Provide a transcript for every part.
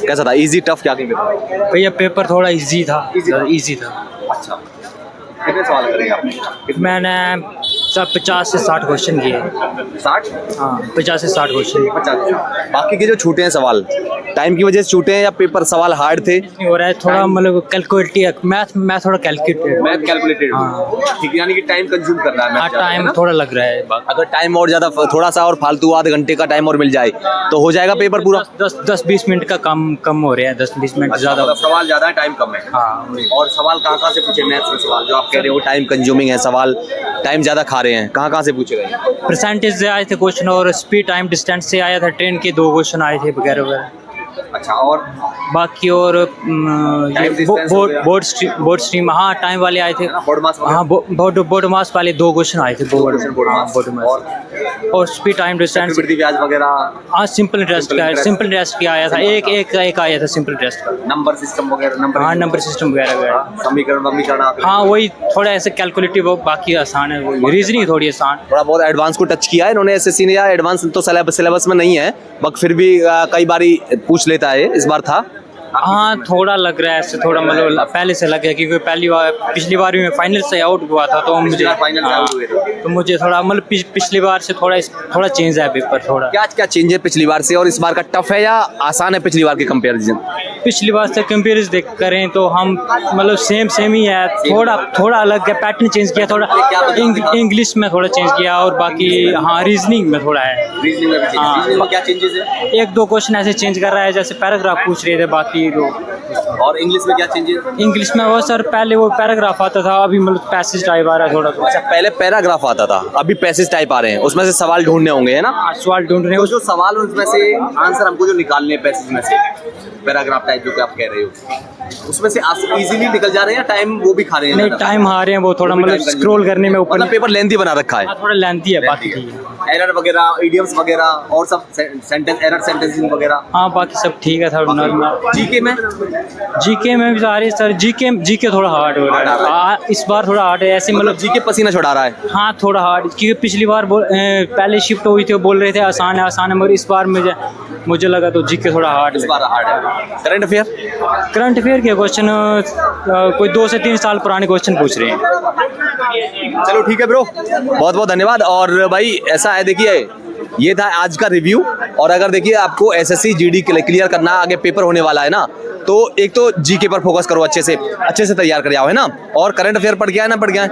कैसा था, easy tough क्या कहीं पे? भैया पेपर थोड़ा इजी था, इजी था। अच्छा, कितने सवाल करेंगे आप? मैंने सब 50 से 60 क्वेश्चन किए। 60? हाँ 50 से 60 क्वेश्चन। 50। बाकी के जो छूटे हैं सवाल टाइम की वजह से छूटे हैं या पेपर सवाल हार्ड थे? नहीं हो रहा है थोड़ा, मतलब कैलकुलेटिव मैथ थोड़ा कैलकुलेटेड। हाँ। ठीक है, यानी कि टाइम कंज्यूम कर रहा है हाँ math ज़्यादा, है टाइम ना? थोड़ा लग रहा है। अगर टाइम और ज़्यादा थोड़ा सा और फालतू आधे घंटे का टाइम और मिल जाए तो हो जाएगा पेपर पूरा? 10-20 मिनट का कम हो रहा है, 10-20 मिनट ज़्यादा। मतलब सवाल ज़्यादा है, टाइम कम है। हाँ और सवाल कहाँ से पूछे मैथ्स में? सवाल जो आप कह रहे हो टाइम कंज्यूमिंग है, सवाल टाइम ज़्यादा खा रहे हैं, कहाँ से पूछे गए? परसेंटेज से आए थे क्वेश्चन, और स्पीड टाइम डिस्टेंस से आया था, ट्रेन के 2 क्वेश्चन आए थे वगैरह वगैरह। अच्छा, और बाकी और ये बोर्ड स्ट्रीम हाँ टाइम वाले आए थे। बोर्ड मास हाँ बोर्ड मास वाले 2 क्वेश्चन आए थे। बोर्ड मास और स्पीड टाइम डिस्टेंस ब्याज वगैरह। हाँ सिंपल इंटरेस्ट का आया था, एक आया था सिंपल इंटरेस्ट का। नंबर सिस्टम वगैरह, हाँ नंबर सिस्टम वगैरह समीकरण। हाँ वही थोड़ा ऐसे कैलकुलेटिव, बाकी आसान है, रीजनिंग थोड़ी आसान। थोड़ा बहुत एडवांस को टच किया है इन्होंने एसएससी ने, या एडवांस तो सिलेबस में नहीं है बट फिर भी कई बारी पूछ लेता है, इस बार था? हाँ थोड़ा लग रहा है ऐसे, थोड़ा मतलब पहले से लग गया, क्योंकि पिछली बार भी मैं फाइनल से आउट हुआ था, तो मुझे थोड़ा मतलब पिछली बार से थोड़ा चेंज है पेपर। थोड़ा क्या चेंज है पिछली बार से, और इस बार का टफ है या आसान है पिछली बार के कंपैरिजन? पिछली बार से कंपेरिजन देख करें तो हम मतलब सेम ही है, थोड़ा अलग है, पैटर्न चेंज किया, थोड़ा इंग्लिश में थोड़ा चेंज किया, और बाकी हाँ रीजनिंग में थोड़ा है। रीजनिंग में क्या चेंजेस है? 1-2 क्वेश्चन ऐसे चेंज कर रहा है, जैसे पैराग्राफ पूछ रहे थे, बाकी और इंग्लिश में क्या चेंजेस? इंग्लिश में वो सर पहले वो पैराग्राफ आता था, अभी मतलब पैसेज टाइप आ रहा है थोड़ा। अच्छा, पहले पैराग्राफ आता था, अभी पैसेज टाइप आ रहे हैं, उसमें से सवाल ढूंढने होंगे, है ना? सवाल ढूंढ रहे हैं, जो सवाल उसमें से आंसर हमको जो निकालने हैं पैसेज में से, पैराग्राफ टाइप जो आप कह रहे हो, उसमें से इजीली निकल जा रहे हैं, टाइम वो भी खा रहे हैं? नहीं टाइम आ रहे हैं, वो थोड़ा मतलब स्क्रॉल करने में ऊपर, मतलब पेपर लेंथी बना रखा है। थोड़ा लेंथी है, बाकी एरर वगैरह, इडियम्स वगैरह और सब सेंटेंस एरर, सेंटेंसिंग वगैरह। हाँ बाकी सब ठीक है, थोड़ा नॉर्मल। जीके में भी आ रही है सर, जीके थोड़ा हार्ड हो रहा है इस बार, थोड़ा हार्ड है ऐसे, मतलब जीके पसीना छुड़ा रहा है। हाँ थोड़ा हार्ड, क्योंकि पिछली बार पहले शिफ्ट हुई थी, वो बोल रहे थे आसान है, मगर इस बार मुझे लगा तो जीके थोड़ा हार्ड इस बार हार्ड है। करंट अफेयर के क्वेश्चन कोई 2 से 3 साल पुराने क्वेश्चन पूछ रहे हैं। चलो ठीक है ब्रो, बहुत बहुत धन्यवाद। और भाई ऐसा है, देखिए ये था आज का रिव्यू, और अगर देखिए आपको एसएससी जीडी क्लियर करना, आगे पेपर होने वाला है ना, तो एक तो जीके पर फोकस करो, अच्छे से तैयार कर आओ, है ना? और करंट अफेयर पढ़ गया है ना? पढ़ गया है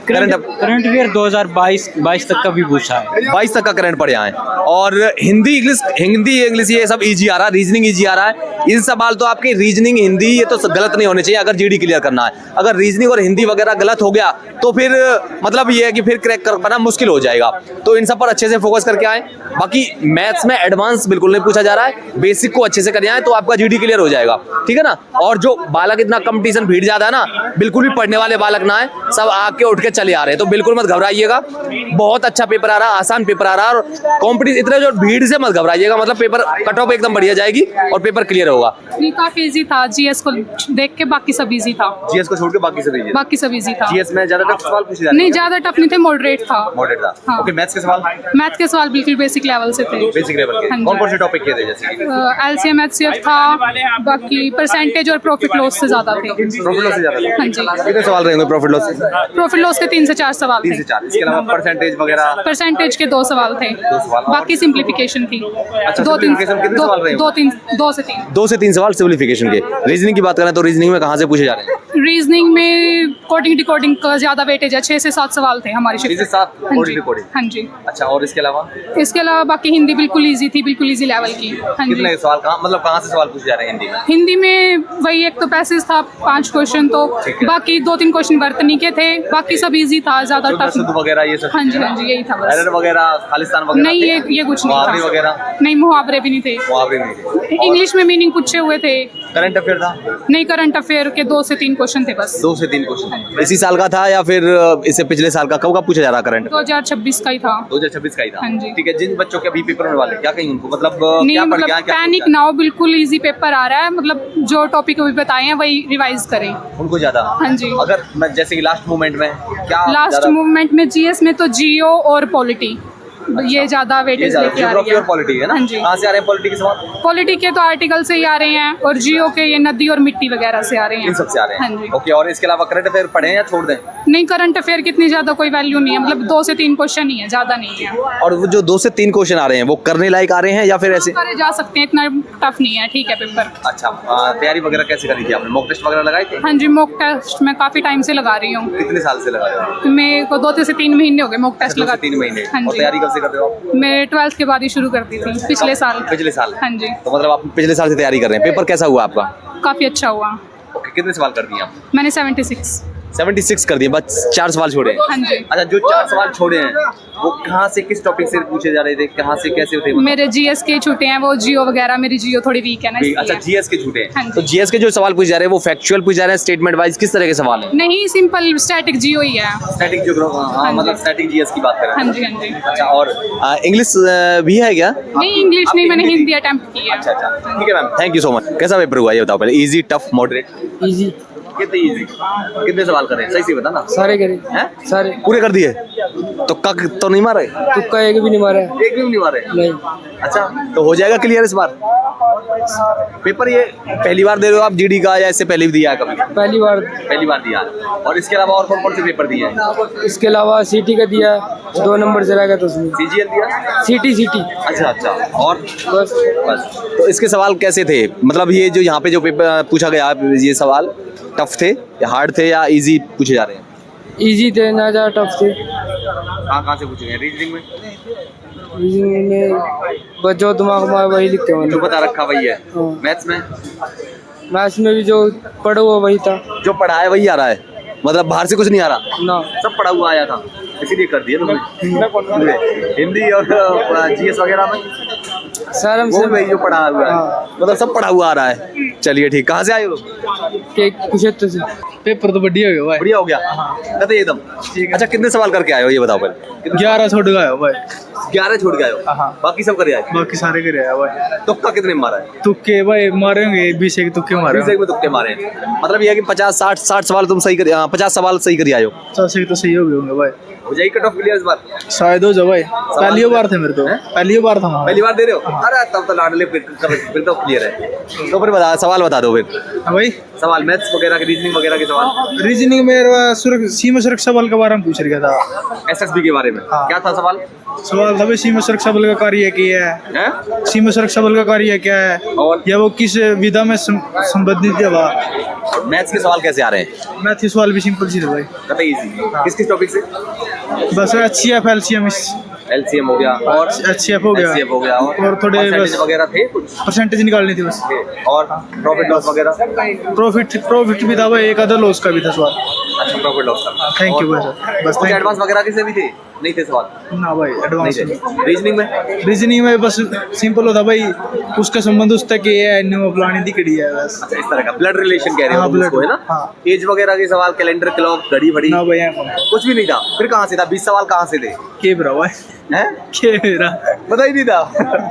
करंट अफेयर 2022 तक का भी पूछा है, 22 तक का करंट पढ़ आए। और हिंदी इंग्लिश ये सब इजी आ रहा है, रीजनिंग इजी आ रहा है। इन सवाल तो आपके रीजनिंग हिंदी ये तो गलत नहीं होने चाहिए अगर जीडी क्लियर करना है। अगर रीजनिंग और हिंदी वगैरह गलत हो गया तो फिर मतलब ये है कि फिर क्रैक कर पाना मुश्किल हो जाएगा, तो इन सब पर अच्छे से फोकस करके आए। बाकी मैथ्स में एडवांस बिल्कुल नहीं पूछा जा रहा है, बेसिक को अच्छे से कर आए तो आपका जीडी क्लियर हो जाएगा, ठीक है ना? और जो बालक इतना कंपटीशन भीड़ ज्यादा है ना, बिल्कुल भी पढ़ने वाले बालक ना है, सब आके उठ के चले आ रहे हैं, तो बिल्कुल मत घबराइएगा। बहुत अच्छा पेपर आ रहा है, आसान पेपर आ रहा है, और कंपटीशन इतने जो भीड़ से मत घबराइएगा, मतलब पेपर कट ऑफ एकदम बढ़िया जाएगी और पेपर क्लियर होगा। काफी इजी था, जीएस को देख के बाकी सब इजी था। जीएस को छोड़ के बाकी सब इजी था। जीएस में ज्यादा टफ सवाल पूछे जाते हैं? नहीं ज्यादा टफ नहीं थे, मॉडरेट था। हाँ। ओके, मैथ्स के सवाल बिल्कुल बेसिक लेवल से थे। बेसिक लेवल के कौन से टॉपिक के थे? जैसे एलसीएम एचसीएफ था, बाकी परसेंटेज और प्रॉफिट लॉस से ज्यादा थे। प्रॉफिट लॉस से ज्यादा? हाँ जी। कितने सवाल रहेंगे प्रॉफिट लॉस से? प्रॉफिट लॉस के 3 से 4 सवाल थे। 3 से 4। इसके अलावा परसेंटेज वगैरह? परसेंटेज के 2 सवाल थे, बाकी सिंप्लीफिकेशन थी। 2 से 3 सवाल सिंप्लीफिकेशन के। रीजनिंग की बात करें तो रीजनिंग में कहाँ से पूछे जा रहे हैं? रीजनिंग में कोडिंग डिकोडिंग का ज्यादा वेटेज है, 6 से 7 सवाल थे हमारी शिफ्ट। 6 से 7 कोडिंग डिकोडिंग? हाँ जी। अच्छा, और इसके अलावा बाकी हिंदी बिल्कुल इजी थी, बिल्कुल इजी लेवल की। हाँ जी। कितने सवाल कहाँ से सवाल पूछे जा रहे हैं हिंदी में? हिंदी में वही एक तो पैसेज था 5 क्वेश्चन, तो बाकी 2-3 क्वेश्चन वर्तनी के थे, बाकी सब इजी था, ज्यादा टफ वगैरह ये सब? हाँ जी यही था बस। एरर वगैरह, खालिस्तान वगैरह? नहीं ये कुछ नहीं था। वगैरह नहीं, मुहावरे भी नहीं थे। इंग्लिश में मीनिंग पूछे हुए थे। करंट अफेयर था? नहीं, करंट अफेयर के 2 से 3 क्वेश्चन थे बस। 2 से 3 क्वेश्चन इसी साल का था या फिर इससे पिछले साल का? कब का पूछा जा रहा करंट? 2026 का ही था। 2026 का ही था? हाँ जी। ठीक है। जिन बच्चों के अभी पेपर होने वाले, क्या कहेंगे उनको? मतलब नहीं, क्या मतलब पैनिक ना हो, बिल्कुल इजी पेपर आ रहा है, मतलब जो टॉपिक अभी बताए हैं वही रिवाइज करें उनको ज्यादा। हाँ जी। अगर जैसे कि लास्ट मूवमेंट में क्या? लास्ट मूवमेंट में जीएस में तो जियो और पॉलिटी ये ज्यादा वेटेज लेके आ ज्योग्राफी रही और है। पॉलिटी है ना? हाँ जी। कहाँ से आ रहे हैं पॉलिटी के सवाल? पॉलिटी के तो आर्टिकल से ही आ रहे हैं और जियो के ये नदी और मिट्टी वगैरह से आ रहे हैं। इन सब से आ रहे हाँ हैं। जी। ओके, और इसके अलावा करंट अफेयर पढ़े हैं या छोड़ दें? नहीं, करंट अफेयर की इतनी ज्यादा कोई वैल्यू नहीं है, मतलब 2 से 3 क्वेश्चन ही है, ज्यादा नहीं है। और वो जो 2 से 3 क्वेश्चन आ रहे हैं वो करने लायक आ रहे हैं या फिर ऐसे? करे जा सकते हैं, इतना टफ नहीं है, ठीक है पेपर। अच्छा, तैयारी वगैरह कैसे करी थी आपने? मॉक टेस्ट वगैरह लगाए थे? हाँ जी, मॉक टेस्ट मैं काफी टाइम से लगा रही हूँ। कितने साल से लगा रहे हो? मेरे को 2 से 3 महीने हो गए मॉक टेस्ट 2 से लगा 3 महीने। हाँ और जी। तैयारी कब से कर रहे हो आप? मैं 12th के बाद ही शुरू कर दी थी, पिछले साल। पिछले साल? हाँ जी। तो मतलब आप पिछले साल से तैयारी कर रहे हैं। पेपर कैसा हुआ आपका? काफी अच्छा हुआ। ओके, कितने सवाल कर दिए आप? मैंने 76। 76 कर दिए, बस 4 सवाल छोड़े हैं। हाँ जी। अच्छा, जो 4 सवाल छोड़े हैं वो कहाँ से, किस टॉपिक से पूछे जा रहे थे, कहाँ से कैसे थे? मेरे जीएस के छूटे हैं, वो जियो वगैरह, मेरी जियो थोड़ी वीक है ना इसलिए। अच्छा, जीएस के छूटे हाँ हैं। जी। तो जीएस के जो सवाल पूछे जा रहे हैं वो फैक्चुअल पूछे जा रहे हैं, स्टेटमेंट वाइज, किस तरह के सवाल हैं? नहीं, सिंपल स्टैटिक जियो ही है। स्टैटिक ज्योग्राफी, हाँ जी। मतलब स्टैटिक जीएस की बात कर रहे हैं। हाँ जी, हाँ जी। अच्छा, और इंग्लिश भी है क्या? नहीं, इंग्लिश नहीं, मैंने हिंदी अटेम्प्ट की है। अच्छा अच्छा, ठीक है ma'am, thank you so much. कैसा पेपर हुआ ये बताओ पहले? Easy, tough, moderate? इजी कितने इजी? कितने सवाल करे? सही से बता ना। सारे करे हैं? सारे पूरे कर दिए? तो कक तो नहीं मारे? तुक्का एक भी नहीं मारा है एक भी नहीं मारे? नहीं अच्छा, तो हो जाएगा क्लियर इस बार पेपर? ये पहली बार दे रहे हो आप जीडी का या इससे पहले भी दिया है कभी? पहली बार पहली बार दिया है। और इसके अलावा और कौन कौन से पेपर दिए हैं? इसके अलावा सीटी का दिया 2 नंबर चला गया तो उसमें सीजीएल दिया? सीटी अच्छा अच्छा, और बस बस। तो इसके सवाल कैसे थे? मतलब ये जो यहाँ पे जो पेपर पूछा गया, ये सवाल टफ थे या हार्ड थे या इजी पूछे जा रहे हैं? इजी थे ना, ज़्यादा टफ थे। कहाँ कहाँ से पूछे गए? रीजनिंग में रीजनिंग में बस जो दिमाग में आए वही लिखते जो मैंने। बता रखा वही है। हाँ। मैथ्स में मैथ्स में भी जो पढ़ा हुआ वही था जो पढ़ा है वही आ रहा है, मतलब बाहर से कुछ नहीं आ रहा, ना। सब पढ़ा हुआ आया था, इसीलिए कर दिया तुमने। हिंदी और जीएस वगैरह में सर वो हमसे वही जो पढ़ा हुआ है, हाँ। मतलब सब पढ़ा हुआ आ रहा है। चलिए ठीक, कहाँ से आए हो? के कुशेत्र से पेपर तो बढ़िया हो गया भाई। बढ़िया हो गया कहते एकदम ठीक है। अच्छा, कितने सवाल करके आए हो ये बताओ पहले? 11 छोड़ गया भाई। 11 छोड़ के आए हो? हाँ। बाकी सब करे आए? बाकी सारे करे आया भाई। तुक्का कितने में मारा है? तुक्के भाई मारेंगे 20 के तुक्के मारे। 20 में तुक्के मारे हैं। मतलब ये है कि 50-60 सवाल तुम सही कर, 50 सवाल सही कर आए हो। 80 तो सही हो गए होंगे भाई। हो जाएगी कट ऑफ क्लियर इस बार? शायद हो जाए भाई, पहली बार थे मेरे तो। पहली बार था पहली बार दे रहे हो? अरे तब तो लाडले, फिर तो क्लियर है। तो फिर बता, सवाल बता दो फिर। भाई सवाल मैथ्स वगैरह के, रीजनिंग वगैरह के सवाल। रीजनिंग में सीमा सुरक्षा बल के बारे में पूछ रहा था। एसएसबी के बारे में हाँ। क्या था सवाल? सवाल था भाई, सीमा सुरक्षा बल का कार्य क्या है? हैं? सीमा सुरक्षा बल का कार्य क्या है और या वो किस विधा में संबंधित है? मैथ्स के सवाल कैसे आ रहे हैं? मैथ के सवाल भी सिंपल सी थे भाई। कतई इजी। किस किस टॉपिक से? बस HCF LCM एलसीएम हो गया और HCF हो गया HCF हो गया, और थोड़े percentage बस वगैरह थे कुछ, परसेंटेज निकालनी थी बस। और प्रॉफिट लॉस वगैरह। प्रॉफिट भी था भाई, एक आधा लॉस का भी था सवाल। अच्छा, प्रॉफिट लॉस का। थैंक यू भाई सर, बस कुछ थैंक एडवांस वगैरह के से भी थे? नहीं थे सवाल? ना भाई, नहीं एडवांस थे। रीजनिंग में? रीजनिंग में बस सिंपल होता भाई, उसका संबंध उस तक ये है, न्यू प्लानी दिखड़ी है बस। अच्छा, इस तरह का ब्लड रिलेशन कह रहे हो हाँ, तुम blood, उसको, है ना? हाँ। एज वगैरह के सवाल, कैलेंडर, क्लॉक, घड़ी भड़ी, ना भाई कुछ भी नहीं था? फिर कहाँ से था? 20 सवाल कहाँ से थे? के ब्रा भाई, हैं? के ब्रा पता ही नहीं था।